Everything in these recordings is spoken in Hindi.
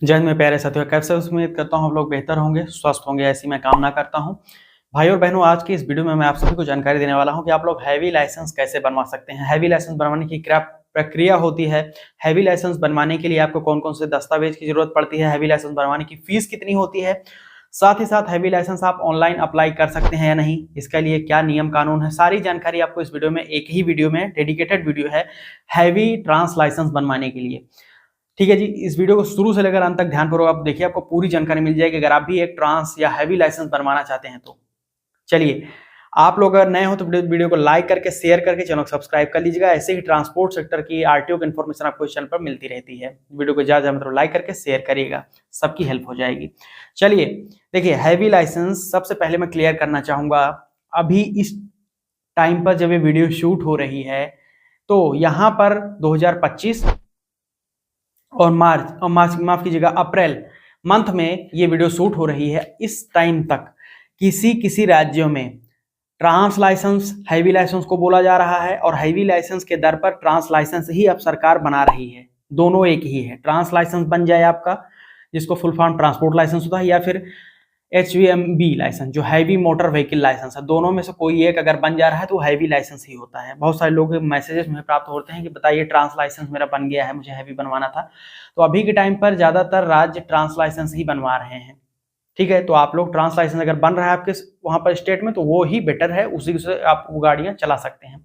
जय हिंद मेरे प्यारे साथियों, कैसे उम्मीद करता हूँ आप लोग बेहतर होंगे, स्वस्थ होंगे, ऐसी मैं कामना करता हूँ। भाई और बहनों, आज की इस वीडियो में मैं आप सभी को जानकारी देने वाला हूँ कि आप लोग हैवी लाइसेंस कैसे बनवा सकते हैं। हैवी लाइसेंस बनवाने की क्या प्रक्रिया होती है, हैवी लाइसेंस बनवाने के लिए आपको कौन कौन से दस्तावेज की जरूरत पड़ती है, हैवी लाइसेंस बनवाने की फीस कितनी होती है, साथ ही साथ हैवी लाइसेंस आप ऑनलाइन अप्लाई कर सकते हैं या नहीं, इसके लिए क्या नियम कानून है, सारी जानकारी आपको इस वीडियो में, एक ही वीडियो में डेडिकेटेड वीडियो है हैवी ट्रांस लाइसेंस बनवाने के लिए। ठीक है जी, इस वीडियो को शुरू से लेकर अंत तक ध्यानपूर्वक आप देखिए, आपको पूरी जानकारी मिल जाएगी अगर आप भी एक ट्रांस या हैवी लाइसेंस बनवाना चाहते हैं तो। चलिए, आप लोग अगर नए हो तो वीडियो को लाइक करके, शेयर करके चैनल को सब्सक्राइब कर लीजिएगा। ऐसे ही ट्रांसपोर्ट सेक्टर की आरटीओ की इन्फॉर्मेशन आपको इस चैनल पर मिलती रहती है। वीडियो को ज्यादा मतलब लाइक करके शेयर करिएगा, सबकी हेल्प हो जाएगी। चलिए देखिए, हैवी लाइसेंस सबसे पहले मैं क्लियर करना चाहूंगा, अभी इस टाइम पर जब ये वीडियो शूट हो रही है तो यहाँ पर 2025 और माफ कीजिएगा, अप्रैल मंथ में ये वीडियो शूट हो रही है। इस टाइम तक किसी राज्यों में ट्रांस लाइसेंस हैवी लाइसेंस को बोला जा रहा है और हैवी लाइसेंस के दर पर ट्रांस लाइसेंस ही अब सरकार बना रही है। दोनों एक ही है, ट्रांस लाइसेंस बन जाए आपका, जिसको फुल फॉर्म ट्रांसपोर्ट लाइसेंस होता है, या फिर HVMB लाइसेंस जो हैवी मोटर व्हीकल लाइसेंस है। दोनों में से कोई एक अगर बन जा रहा है तो हैवी लाइसेंस ही होता है। बहुत सारे लोग मैसेजेस में प्राप्त होते हैं कि बताइए ट्रांस लाइसेंस मेरा बन गया है, मुझे हैवी बनवाना था। तो अभी के टाइम पर ज्यादातर राज्य ट्रांस लाइसेंस ही बनवा रहे हैं। ठीक है, तो आप लोग ट्रांस लाइसेंस अगर बन रहा है आपके वहां पर स्टेट में तो वो ही बेटर है, उसी से आप वो गाड़ियां चला सकते हैं।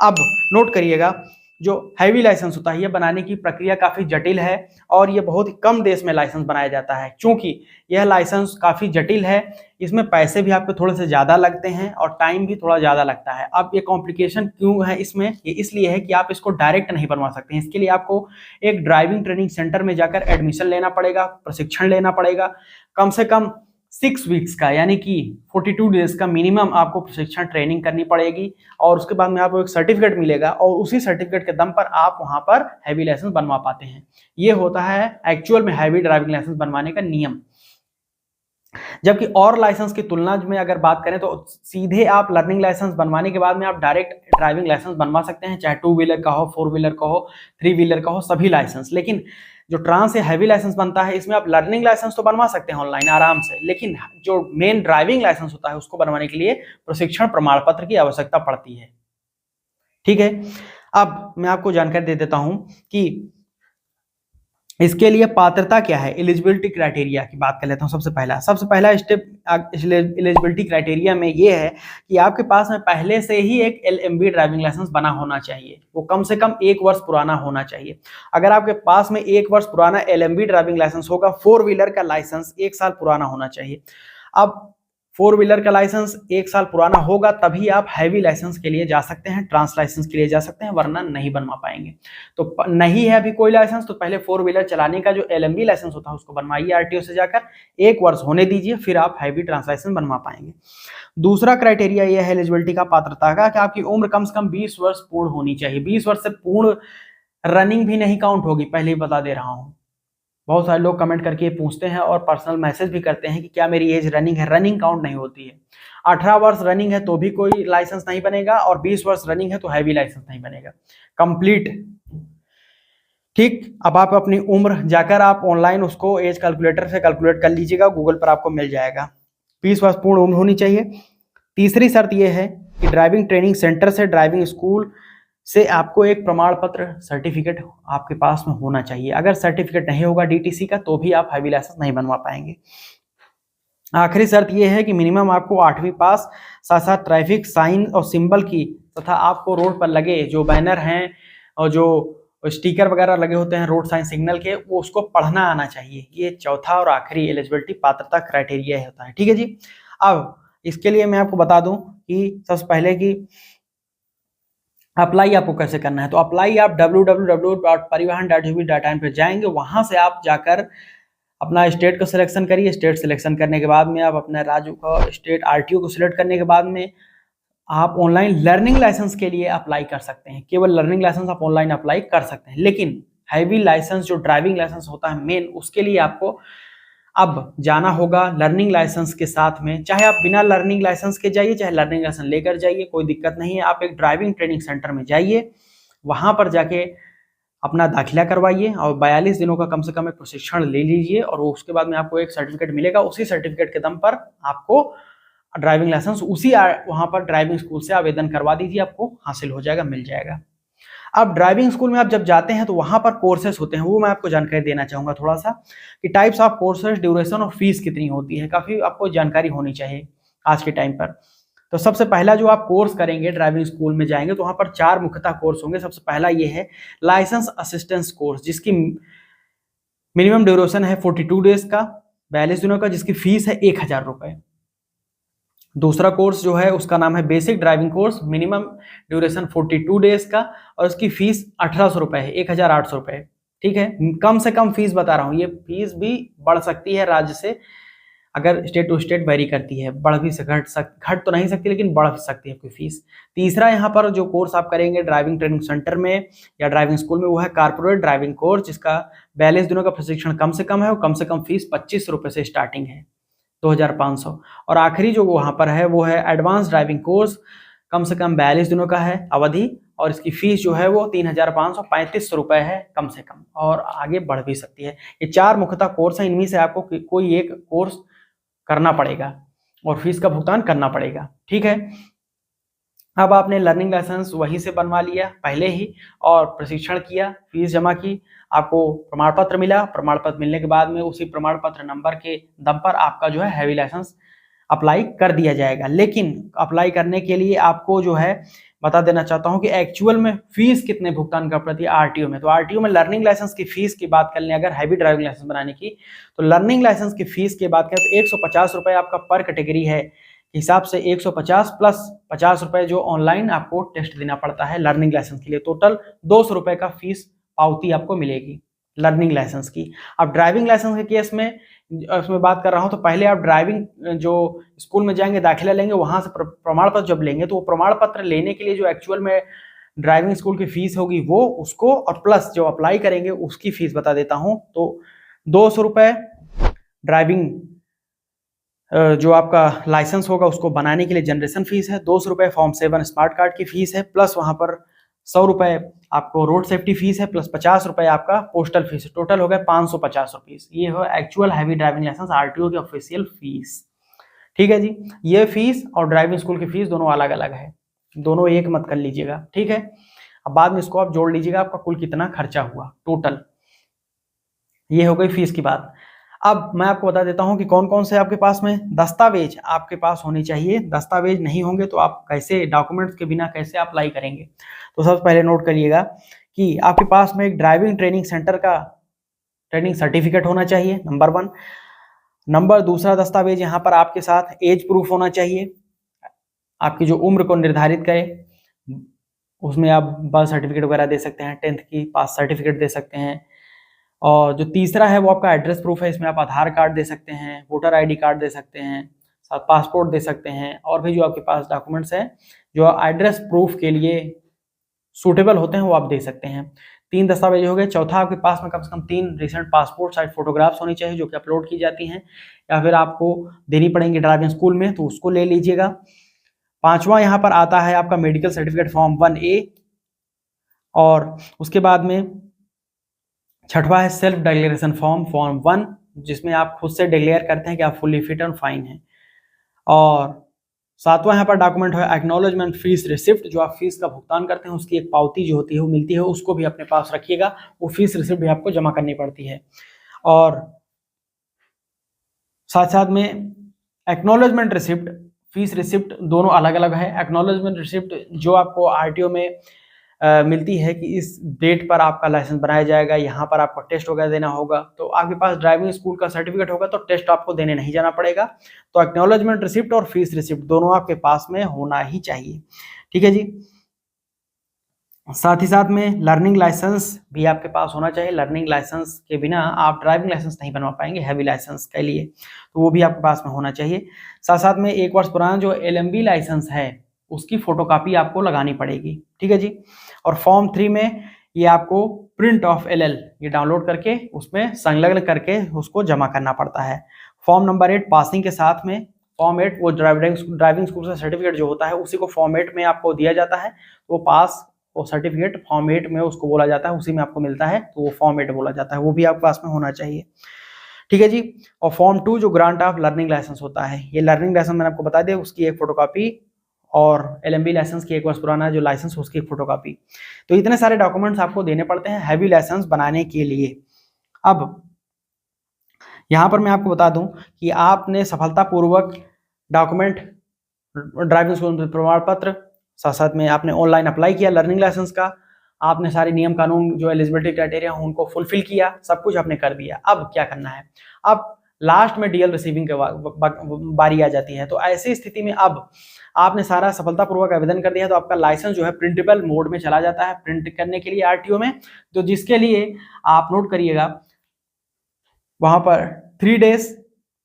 अब नोट करिएगा, जो हैवी लाइसेंस होता है ये बनाने की प्रक्रिया काफी जटिल है और ये बहुत ही कम देश में लाइसेंस बनाया जाता है। क्योंकि यह लाइसेंस काफी जटिल है, इसमें पैसे भी आपके थोड़े से ज्यादा लगते हैं और टाइम भी थोड़ा ज्यादा लगता है। अब ये कॉम्प्लिकेशन क्यों है इसमें, ये इसलिए है कि आप इसको डायरेक्ट नहीं बनवा सकते हैं। इसके लिए आपको एक ड्राइविंग ट्रेनिंग सेंटर में जाकर एडमिशन लेना पड़ेगा, प्रशिक्षण लेना पड़ेगा, कम से कम 6 वीक्स का, यानी कि 42 डेज का मिनिमम आपको प्रशिक्षण ट्रेनिंग करनी पड़ेगी। और उसके बाद में आपको एक सर्टिफिकेट मिलेगा और उसी सर्टिफिकेट के दम पर आप वहां पर हैवी लाइसेंस बनवा पाते हैं। ये होता है एक्चुअल में हैवी ड्राइविंग लाइसेंस बनवाने का नियम। जबकि और लाइसेंस की तुलना में अगर बात करें तो सीधे आप लर्निंग लाइसेंस बनवाने के बाद में आप डायरेक्ट ड्राइविंग लाइसेंस बनवा सकते हैं, चाहे 2 व्हीलर का हो, 4 व्हीलर का हो, 3 व्हीलर का हो, सभी लाइसेंस। लेकिन जो ट्रांस या हैवी लाइसेंस बनता है इसमें आप लर्निंग लाइसेंस तो बनवा सकते हैं ऑनलाइन आराम से, लेकिन जो मेन ड्राइविंग लाइसेंस होता है उसको बनवाने के लिए प्रशिक्षण प्रमाण पत्र की आवश्यकता पड़ती है। ठीक है, अब मैं आपको जानकारी दे देता हूं कि इसके लिए पात्रता क्या है। एलिजिबिलिटी क्राइटेरिया की बात कर लेता हूं। सबसे पहला स्टेप एलिजिबिलिटी क्राइटेरिया में ये है कि आपके पास में पहले से ही एक LMB ड्राइविंग लाइसेंस बना होना चाहिए। वो कम से कम 1 वर्ष पुराना होना चाहिए। अगर आपके पास में 1 वर्ष पुराना LMB ड्राइविंग लाइसेंस होगा, 4 व्हीलर का लाइसेंस 1 साल पुराना होना चाहिए। अब 4 व्हीलर का लाइसेंस 1 साल पुराना होगा तभी आप हैवी लाइसेंस के लिए जा सकते हैं, ट्रांस लाइसेंस के लिए जा सकते हैं, वरना नहीं बनवा पाएंगे। तो नहीं है अभी कोई लाइसेंस तो पहले 4 व्हीलर चलाने का जो LMB लाइसेंस होता है उसको बनवाइए आरटीओ से जाकर, 1 वर्ष होने दीजिए, फिर आप हैवी ट्रांस लाइसेंस बनवा पाएंगे। दूसरा क्राइटेरिया यह है एलिजिबिलिटी का, पात्रता का, कि आपकी उम्र कम से कम 20 वर्ष पूर्ण होनी चाहिए। 20 वर्ष से पूर्ण रनिंग भी नहीं काउंट होगी, पहले ही बता दे रहा हूं। बहुत सारे लोग कमेंट करके पूछते हैं और पर्सनल मैसेज भी करते हैं कि क्या मेरी एज रनिंग है। रनिंग काउंट नहीं होती है। 18 वर्ष रनिंग है तो भी कोई लाइसेंस नहीं बनेगा और 20 वर्ष रनिंग है तो हैवी लाइसेंस नहीं बनेगा, कंप्लीट। ठीक, अब आप अपनी उम्र जाकर आप ऑनलाइन उसको एज कैलकुलेटर से कैलकुलेट कर लीजिएगा, गूगल पर आपको मिल जाएगा। 20 वर्ष पूर्ण उम्र होनी चाहिए। तीसरी शर्त यह है कि ड्राइविंग ट्रेनिंग सेंटर से, ड्राइविंग स्कूल से आपको एक प्रमाण पत्र सर्टिफिकेट आपके पास में होना चाहिए। अगर सर्टिफिकेट नहीं होगा DTC का तो भी आप हैवी लाइसेंस नहीं बनवा पाएंगे। आखिरी शर्त यह है कि मिनिमम आपको 8वीं पास, साथ साथ ट्रैफिक साइन और सिंबल की, तथा आपको रोड पर लगे जो बैनर हैं और जो स्टिकर वगैरह लगे होते हैं रोड साइन सिग्नल के, वो उसको पढ़ना आना चाहिए। ये चौथा और आखिरी एलिजिबिलिटी पात्रता क्राइटेरिया होता है। ठीक है जी, अब इसके लिए मैं आपको बता दूं कि सबसे पहले कि अप्लाई आपको कैसे करना है। तो अप्लाई आप www.parivahan.gov.in पर जाएंगे, वहां से आप जाकर अपना स्टेट को सिलेक्शन करिए। स्टेट सिलेक्शन करने के बाद में आप अपने राज्य को, स्टेट आरटीओ को सिलेक्ट करने के बाद में आप ऑनलाइन लर्निंग लाइसेंस के लिए अप्लाई कर सकते हैं। केवल लर्निंग लाइसेंस आप ऑनलाइन अप्लाई कर सकते हैं, लेकिन हैवी लाइसेंस जो ड्राइविंग लाइसेंस होता है मेन, उसके लिए आपको अब जाना होगा लर्निंग लाइसेंस के साथ में। चाहे आप बिना लर्निंग लाइसेंस के जाइए, चाहे लर्निंग लाइसेंस लेकर जाइए, कोई दिक्कत नहीं है। आप एक ड्राइविंग ट्रेनिंग सेंटर में जाइए, वहां पर जाके अपना दाखिला करवाइए और 42 दिनों का कम से कम एक प्रशिक्षण ले लीजिए और उसके बाद में आपको एक सर्टिफिकेट मिलेगा। उसी सर्टिफिकेट के दम पर आपको ड्राइविंग लाइसेंस उसी वहां पर ड्राइविंग स्कूल से आवेदन करवा दीजिए, आपको हासिल हो जाएगा, मिल जाएगा। अब ड्राइविंग स्कूल में आप जब जाते हैं तो वहां पर कोर्सेज होते हैं, वो मैं आपको जानकारी देना चाहूंगा थोड़ा सा कि टाइप्स ऑफ कोर्सेज, ड्यूरेशन और फीस कितनी होती है, काफी आपको जानकारी होनी चाहिए आज के टाइम पर। तो सबसे पहला जो आप कोर्स करेंगे ड्राइविंग स्कूल में जाएंगे तो वहां पर 4 मुख्यतः कोर्स होंगे। सबसे पहला ये है लाइसेंस असिस्टेंस कोर्स, जिसकी मिनिमम ड्यूरेशन है 42 डेज का, 42 दिनों का, जिसकी फीस है 1000 रुपए। दूसरा कोर्स जो है उसका नाम है basic driving course, minimum duration 42 days का और उसकी फीस 1800 रुपए है, 1800 रुपए। ठीक है, कम से कम फीस बता रहा हूँ, ये फीस भी बढ़ सकती है राज्य से, अगर स्टेट टू स्टेट वेरी करती है, बढ़ भी घट तो नहीं सकती लेकिन बढ़ सकती है कोई फीस। तीसरा यहाँ पर जो कोर्स आप करेंगे ड्राइविंग ट्रेनिंग सेंटर में या ड्राइविंग स्कूल में वो है कारपोरेट ड्राइविंग कोर्स, जिसका 42 दिनों का प्रशिक्षण कम से कम है और कम से कम फीस 25 रुपए से स्टार्टिंग है, 2500। और आखिरी जो वहां पर है वो है एडवांस ड्राइविंग कोर्स, कम से कम 42 दिनों का है अवधि और इसकी फीस जो है वो 3535 रुपए है कम से कम, और आगे बढ़ भी सकती है। ये 4 मुख्यतः कोर्स हैं, इनमें से आपको कोई एक कोर्स करना पड़ेगा और फीस का भुगतान करना पड़ेगा। ठीक है, अब आपने लर्निंग लाइसेंस वहीं से बनवा लिया पहले ही और प्रशिक्षण किया, फीस जमा की, आपको प्रमाण पत्र मिला। प्रमाण पत्र मिलने के बाद में उसी प्रमाण पत्र नंबर के दम पर आपका जो है हैवी लाइसेंस अप्लाई कर दिया जाएगा। लेकिन अप्लाई करने के लिए आपको जो है बता देना चाहता हूं कि एक्चुअल में फीस कितने भुगतान कर पड़ती है आरटीओ में। तो आरटीओ में लर्निंग लाइसेंस की फीस की बात कर लें अगर हैवी ड्राइविंग लाइसेंस बनाने की, तो लर्निंग लाइसेंस की फीस की बात करें तो 150 रुपए आपका पर कैटेगरी है, हिसाब से 150 प्लस 50 रुपए जो ऑनलाइन आपको टेस्ट देना पड़ता है लर्निंग लाइसेंस के लिए, टोटल 200 रुपए का फीस पावती आपको मिलेगी लर्निंग लाइसेंस की। अब ड्राइविंग लाइसेंस के केस में उसमें बात कर रहा हूं तो पहले आप ड्राइविंग जो स्कूल में जाएंगे, दाखिला लेंगे, वहां से प्रमाण पत्र जब लेंगे तो वो प्रमाण पत्र लेने के लिए जो एक्चुअल में ड्राइविंग स्कूल की फीस होगी वो उसको, और प्लस जो अप्लाई करेंगे उसकी फीस बता देता हूं। तो 200 रुपए ड्राइविंग जो आपका लाइसेंस होगा उसको बनाने के लिए जनरेशन फीस है, 200 रुपए फॉर्म 7 स्मार्ट कार्ड की फीस है, प्लस वहां पर 100 रुपए आपको रोड सेफ्टी फीस है, प्लस 50 रुपए आपका पोस्टल फीस है, टोटल हो गया 550 रुपीस। ये हो actual heavy driving licence RTO की ऑफिशियल फीस। ठीक है जी, ये फीस और ड्राइविंग स्कूल की फीस दोनों अलग अलग है, दोनों एक मत कर लीजिएगा। ठीक है, अब बाद में इसको आप जोड़ लीजिएगा आपका कुल कितना खर्चा हुआ टोटल। ये हो गई फीस की बात। अब मैं आपको बता देता हूं कि कौन कौन से आपके पास में दस्तावेज आपके पास होने चाहिए। दस्तावेज नहीं होंगे तो आप कैसे, डॉक्यूमेंट्स के बिना कैसे अप्लाई करेंगे। तो सबसे पहले नोट करिएगा कि आपके पास में एक ड्राइविंग ट्रेनिंग सेंटर का ट्रेनिंग सर्टिफिकेट होना चाहिए, नंबर 1। नंबर दूसरा दस्तावेज यहाँ पर आपके साथ एज प्रूफ होना चाहिए, आपकी जो उम्र को निर्धारित करे, उसमें आप बर्थ सर्टिफिकेट वगैरह दे सकते हैं, 10th की पास सर्टिफिकेट दे सकते हैं। और जो तीसरा है वो आपका एड्रेस प्रूफ है, इसमें आप आधार कार्ड दे सकते हैं, वोटर आईडी कार्ड दे सकते हैं, साथ पासपोर्ट दे सकते हैं, और भी जो आपके पास डॉक्यूमेंट्स हैं जो एड्रेस प्रूफ के लिए सूटेबल होते हैं वो आप दे सकते हैं। 3 दस्तावेज हो गए। चौथा, आपके पास में कम से कम 3 रिसेंट पासपोर्ट साइज फोटोग्राफ्स होनी चाहिए जो कि अपलोड की जाती हैं या फिर आपको देनी पड़ेंगी ड्राइविंग स्कूल में, तो उसको ले लीजिएगा। 5वां यहाँ पर आता है आपका मेडिकल सर्टिफिकेट फॉर्म 1A, और उसके बाद में 6वां है सेल्फ डिक्लेरेशन फॉर्म 1, जिसमें आप खुद से डिक्लेयर करते हैं कि आप फुल्ली फिट एंड फाइन हैं। और 7वां यहाँ पर डॉक्यूमेंट है एक्नॉलेजमेंट फीस रिसिप्ट, जो आप फीस का भुगतान करते हैं उसकी एक पावती जो होती है वो मिलती है, उसको भी अपने पास रखिएगा, वो फीस रिसिप्ट भी आपको जमा करनी पड़ती है। और साथ साथ में एक्नॉलेजमेंट रिसिप्ट, फीस रिसिप्ट दोनों अलग अलग है। एक्नॉलेजमेंट रिसिप्ट जो आपको आरटीओ में मिलती है कि इस डेट पर आपका लाइसेंस बनाया जाएगा, यहाँ पर आपको टेस्ट वगैरह देना होगा, तो आपके पास ड्राइविंग स्कूल का सर्टिफिकेट होगा तो टेस्ट आपको देने नहीं जाना पड़ेगा। तो एक्नॉलेजमेंट रिसिप्ट और फीस रिसिप्ट दोनों आपके पास में होना ही चाहिए। ठीक है जी, साथ ही साथ में लर्निंग लाइसेंस भी आपके पास होना चाहिए। लर्निंग लाइसेंस के बिना आप ड्राइविंग लाइसेंस नहीं बनवा पाएंगे हैवी लाइसेंस के लिए, तो वो भी आपके पास में होना चाहिए। साथ साथ में 1 वर्ष पुराना जो LMB लाइसेंस है उसकी फोटोकॉपी आपको लगानी पड़ेगी। ठीक है जी, और फॉर्म 3 में ये आपको प्रिंट ऑफ LL ये डाउनलोड करके उसमें संलग्न करके उसको जमा करना पड़ता है। फॉर्म नंबर 8 पासिंग के साथ में फॉर्म 8 वो ड्राइविंग स्कूल से सर्टिफिकेट जो होता है उसी को फॉर्म 8 में आपको दिया जाता है, वो पास वो सर्टिफिकेट फॉर्म 8 में उसको बोला जाता है, उसी में आपको मिलता है, तो वो फॉर्म 8 बोला जाता है, वो भी आपके पास में होना चाहिए। ठीक है जी। और फॉर्म 2 जो ग्रांट ऑफ लर्निंग लाइसेंस होता है, ये लर्निंग लाइसेंस मैंने आपको बता दिया, उसकी एक फोटोकॉपी, और LMB लाइसेंस की 1 वर्ष पुराना जो लाइसेंस उसकी एक फोटोकॉपी। तो इतने सारे डॉक्यूमेंट्स आपको देने पड़ते हैं हैवी लाइसेंस बनाने के लिए। अब यहाँ पर मैं आपको बता दूं कि आपने सफलतापूर्वक डॉक्यूमेंट, ड्राइविंग स्कूल प्रमाण पत्र, साथ साथ में आपने ऑनलाइन अप्लाई किया लर्निंग लाइसेंस का, आपने सारे नियम कानून जो एलिजिबिलिटी क्राइटेरिया हैं उनको फुलफिल किया, सब कुछ आपने कर दिया। अब क्या करना है, अब लास्ट में DL रिसीविंग की बारी आ जाती है। तो ऐसी स्थिति में अब आपने सारा सफलतापूर्वक आवेदन कर दिया, तो आपका लाइसेंस जो है प्रिंटेबल मोड में चला जाता है प्रिंट करने के लिए RTO में। तो जिसके लिए आप नोट करिएगा, वहां पर 3 डेज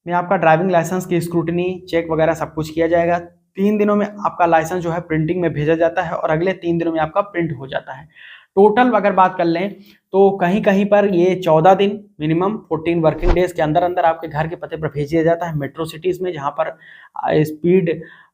में आपका ड्राइविंग लाइसेंस की स्क्रूटनी चेक वगैरह सब कुछ किया जाएगा। 3 दिनों में आपका लाइसेंस जो है प्रिंटिंग में भेजा जाता है, और अगले 3 दिनों में आपका प्रिंट हो जाता है। टोटल अगर बात कर लें तो कहीं कहीं पर ये 14 दिन मिनिमम 14 वर्किंग डेज के अंदर अंदर आपके घर के पते पर भेज दिया जाता है। मेट्रो सिटीज में जहां पर स्पीड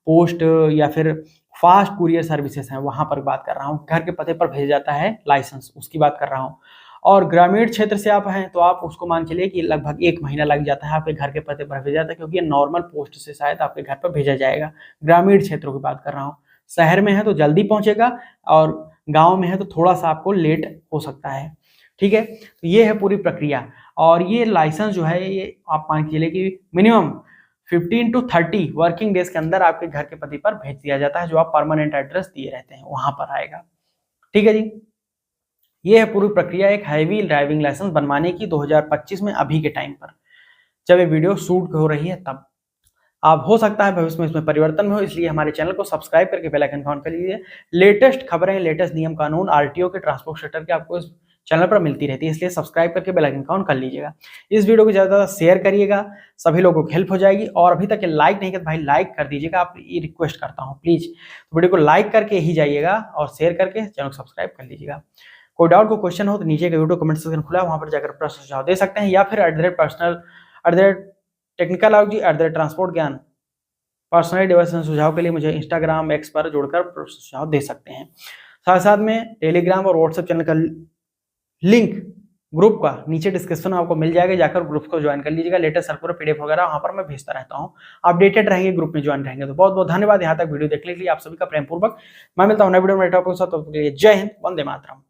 पोस्ट या फिर फास्ट कुरियर सर्विसेज हैं, वहां पर बात कर रहा हूँ, घर के पते पर भेजा जाता है लाइसेंस, उसकी बात कर रहा हूँ। और ग्रामीण क्षेत्र से आप हैं तो आप उसको मान चलिए कि लगभग 1 महीना लग जाता है आपके घर के पते पर भेजा जाता है, क्योंकि ये नॉर्मल पोस्ट से शायद आपके घर पर भेजा जाएगा। ग्रामीण क्षेत्रों की बात कर रहा हूँ, शहर में है तो जल्दी पहुंचेगा, और गांव में है तो थोड़ा सा आपको लेट हो सकता है। ठीक है, तो ये है पूरी प्रक्रिया। और ये लाइसेंस जो है ये आप मान के चलिए कि मिनिमम 15 to 30 वर्किंग डेज के अंदर आपके घर के पते पर भेज दिया जाता है, जो आप परमानेंट एड्रेस दिए रहते हैं वहां पर आएगा। ठीक है जी, ये है पूरी प्रक्रिया एक हैवी ड्राइविंग लाइसेंस बनवाने की 2025 में, अभी के टाइम पर जब ये वीडियो शूट हो रही है तब। आप हो सकता है भविष्य में इसमें परिवर्तन हो, इसलिए हमारे चैनल को सब्सक्राइब करके बेल आइकन ऑन कर लीजिए। लेटेस्ट खबरें, लेटेस्ट नियम कानून RTO के, ट्रांसपोर्ट सेक्टर के आपको इस चैनल पर मिलती रहती है, इसलिए सब्सक्राइब करके बेल आइकन ऑन कर लीजिएगा। इस वीडियो को ज़्यादा शेयर करिएगा, सभी लोगों को हेल्प हो जाएगी। और अभी तक लाइक नहीं किया भाई लाइक कर दीजिएगा, आप ये रिक्वेस्ट करता हूँ प्लीज। तो वीडियो को लाइक करके ही जाइएगा और शेयर करके चैनल को सब्सक्राइब कर लीजिएगा। कोई डाउट, कोई क्वेश्चन हो तो नीचे का वीडियो कमेंट सेक्शन खुला है, वहां पर जाकर प्रश्न सुझाव दे सकते हैं, या फिर @personal @टेक्निकल ट्रांसपोर्ट ज्ञान पर्सनल डिवाइस सुझाव के लिए मुझे Instagram X पर जोड़कर प्रश्न सुझाव दे सकते हैं। साथ साथ में टेलीग्राम और व्हाट्सएप चैनल का लिंक ग्रुप का नीचे डिस्क्रिप्शन में आपको मिल जाएगा, जाकर ग्रुप को ज्वाइन कर लीजिएगा। लेटेस्ट सर्कुलर PDF वगैरह वहां पर मैं भेजता रहता हूं, अपडेटेड रहेंगे, ग्रुप में ज्वाइन रहेंगे। तो बहुत बहुत धन्यवाद यहाँ तक वीडियो देखने के लिए, आप सभी का प्रेम पूर्वक। मैं मिलता हूं नए वीडियो में, जय हिंद, वंदे मातरम।